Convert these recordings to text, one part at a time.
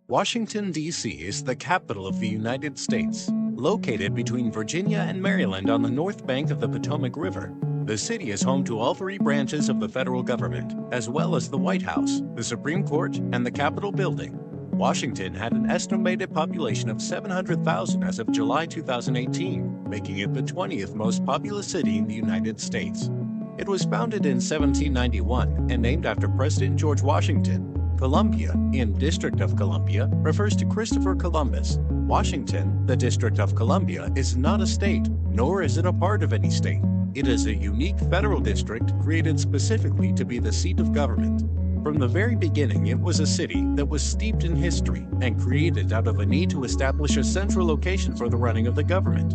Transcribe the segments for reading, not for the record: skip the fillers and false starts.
Washington, D.C. is the capital of the United States. Located between Virginia and Maryland on the north bank of the Potomac River, the city is home to all three branches of the federal government, as well as the White House, the Supreme Court, and the Capitol Building. Washington had an estimated population of 700,000 as of July 2018, making it the 20th most populous city in the United States. It was founded in 1791 and named after President George Washington. Columbia, in District of Columbia, refers to Christopher Columbus. Washington, the District of Columbia, is not a state, nor is it a part of any state. It is a unique federal district created specifically to be the seat of government. From the very beginning, it was a city that was steeped in history and created out of a need to establish a central location for the running of the government.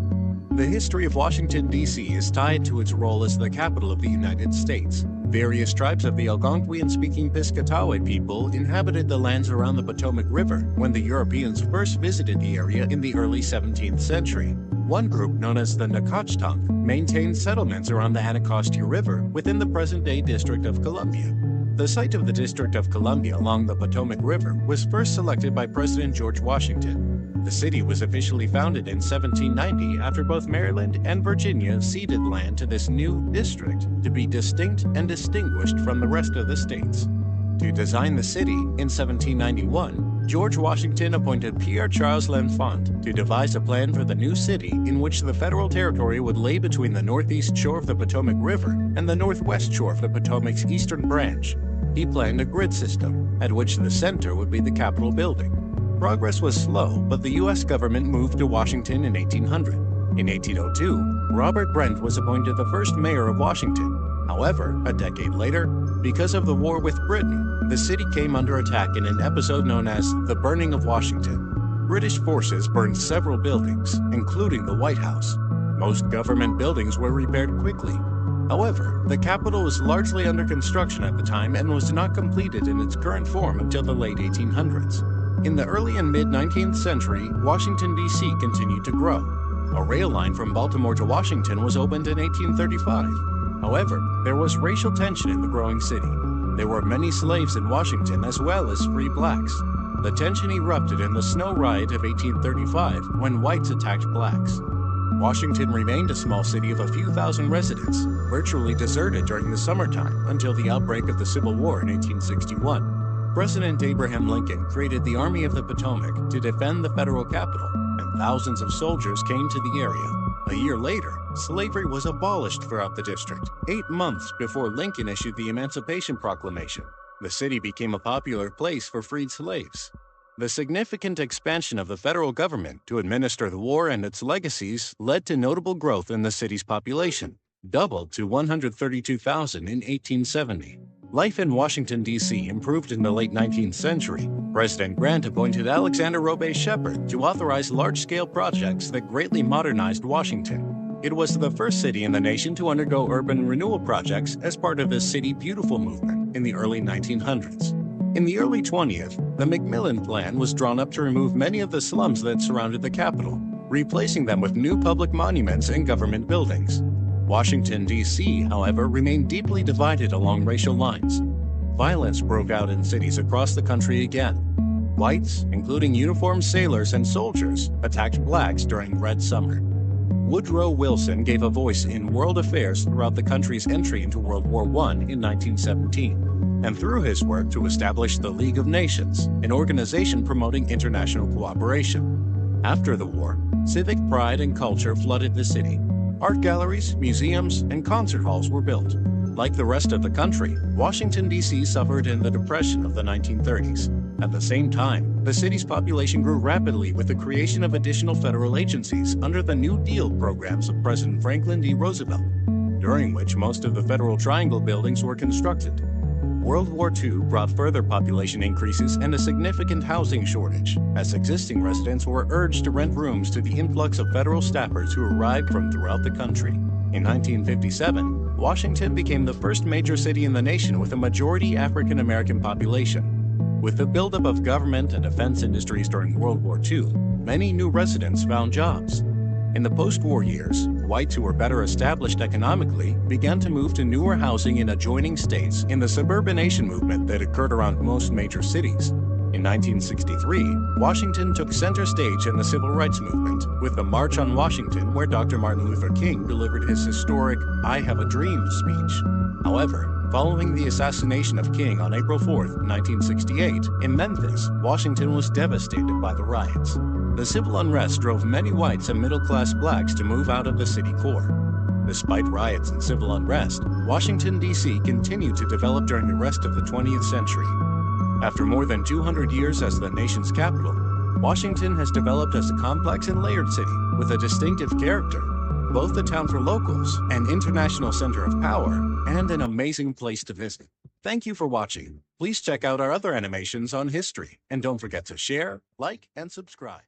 The history of Washington, D.C. is tied to its role as the capital of the United States. Various tribes of the Algonquian-speaking Piscataway people inhabited the lands around the Potomac River when the Europeans first visited the area in the early 17th century. One group, known as the Nacotchtank, maintained settlements around the Anacostia River within the present-day District of Columbia. The site of the District of Columbia along the Potomac River was first selected by President George Washington. The city was officially founded in 1790 after both Maryland and Virginia ceded land to this new district to be distinct and distinguished from the rest of the states. To design the city, in 1791, George Washington appointed Pierre Charles L'Enfant to devise a plan for the new city in which the federal territory would lay between the northeast shore of the Potomac River and the northwest shore of the Potomac's eastern branch. He planned a grid system, at which the center would be the Capitol Building. Progress was slow, but the U.S. government moved to Washington in 1800. In 1802, Robert Brent was appointed the first mayor of Washington. However, a decade later, because of the war with Britain, the city came under attack in an episode known as the Burning of Washington. British forces burned several buildings, including the White House. Most government buildings were repaired quickly. However, the Capitol was largely under construction at the time and was not completed in its current form until the late 1800s. In the early and mid-19th century, Washington, D.C. continued to grow. A rail line from Baltimore to Washington was opened in 1835. However, there was racial tension in the growing city. There were many slaves in Washington as well as free blacks. The tension erupted in the Snow Riot of 1835 when whites attacked blacks. Washington remained a small city of a few thousand residents, virtually deserted during the summertime until the outbreak of the Civil War in 1861. President Abraham Lincoln created the Army of the Potomac to defend the federal capital, and thousands of soldiers came to the area. A year later, slavery was abolished throughout the district, 8 months before Lincoln issued the Emancipation Proclamation. The city became a popular place for freed slaves. The significant expansion of the federal government to administer the war and its legacies led to notable growth in the city's population, doubled to 132,000 in 1870. Life in Washington, D.C. improved in the late 19th century. President Grant appointed Alexander Robe Shepard to authorize large-scale projects that greatly modernized Washington. It was the first city in the nation to undergo urban renewal projects as part of the City Beautiful movement in the early 1900s. In the early 20th, the McMillan Plan was drawn up to remove many of the slums that surrounded the Capitol, replacing them with new public monuments and government buildings. Washington, D.C., however, remained deeply divided along racial lines. Violence broke out in cities across the country again. Whites, including uniformed sailors and soldiers, attacked blacks during Red Summer. Woodrow Wilson gave a voice in world affairs throughout the country's entry into World War I in 1917, and through his work to establish the League of Nations, an organization promoting international cooperation. After the war, civic pride and culture flooded the city. Art galleries, museums, and concert halls were built. Like the rest of the country, Washington, D.C. suffered in the Depression of the 1930s. At the same time, the city's population grew rapidly with the creation of additional federal agencies under the New Deal programs of President Franklin D. Roosevelt, during which most of the Federal Triangle buildings were constructed. World War II brought further population increases and a significant housing shortage, as existing residents were urged to rent rooms to the influx of federal staffers who arrived from throughout the country. In 1957, Washington became the first major city in the nation with a majority African American population. With the buildup of government and defense industries during World War II, many new residents found jobs. In the post-war years, whites who were better established economically began to move to newer housing in adjoining states in the suburbanation movement that occurred around most major cities. In 1963, Washington took center stage in the civil rights movement with the March on Washington, where Dr. Martin Luther King delivered his historic "I Have a Dream" speech. However, following the assassination of King on April 4, 1968, in Memphis, Washington was devastated by the riots. The civil unrest drove many whites and middle-class blacks to move out of the city core. Despite riots and civil unrest, Washington, D.C. continued to develop during the rest of the 20th century. After more than 200 years as the nation's capital, Washington has developed as a complex and layered city with a distinctive character, both a town for locals, an international center of power, and an amazing place to visit. Thank you for watching. Please check out our other animations on history, and don't forget to share, like, and subscribe.